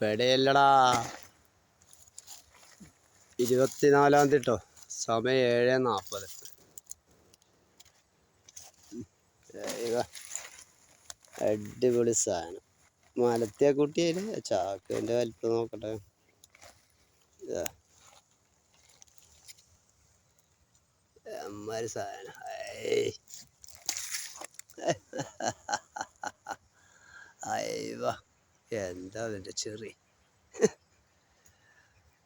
പെടയല്ലടാ 24-ാം തീയതി കേട്ടോ. സമയം 7:40. അടിപൊളി സാധനം. മലത്തിയ കുട്ടിയായില്ലേ? ചാക്കിൻ്റെ വലിപ്പം നോക്കട്ടെ. അമ്മാതിരി സാധനം. അയ്യ എന്താ അതിൻ്റെ ചെറിയ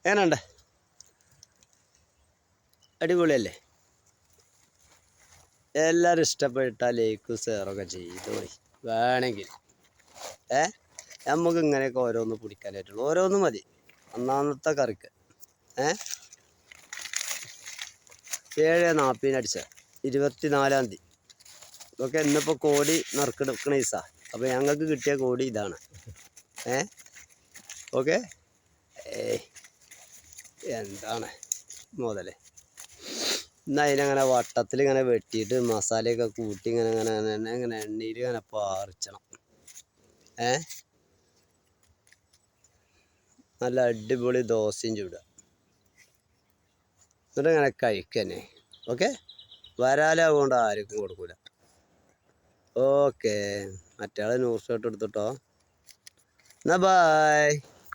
എങ്ങനെയുണ്ട്? അടിപൊളിയല്ലേ? എല്ലാവരും ഇഷ്ടപ്പെട്ടാൽ ലൈക്കും ഷെയറൊക്കെ ചെയ്തോളി വേണമെങ്കിൽ. നമുക്ക് ഇങ്ങനെയൊക്കെ ഓരോന്ന് പിടിക്കാനായിട്ടുള്ളൂ. ഓരോന്ന് മതി ഒന്നാമത്തെ കറിക്ക്. 7:40 അടിച്ച 24-ാം തീയതി. ഓക്കെ, ഇന്നിപ്പോൾ കോടി നറുക്കെടുക്കണ ഈസാ. അപ്പോൾ ഞങ്ങൾക്ക് കിട്ടിയ കോടി ഇതാണ്. ഓക്കെ, എന്താണ് മുതലേ. എന്നാൽ അതിനങ്ങനെ വട്ടത്തിൽ ഇങ്ങനെ വെട്ടിയിട്ട് മസാലയൊക്കെ കൂട്ടി ഇങ്ങനെ എണ്ണയിൽ ഇങ്ങനെ പാറിച്ചണം. നല്ല അടിപൊളി ദോശയും ചൂടുക. എന്നിട്ട് ഇങ്ങനെ കഴിക്കന്നെ. ഓക്കെ, വരാലാവുകൊണ്ട് ആർക്കും കൊടുക്കൂല. ഓക്കെ, മറ്റേ ആൾ 100 ഷർട്ട് എടുത്തിട്ടോ. എന്നാ ബൈ.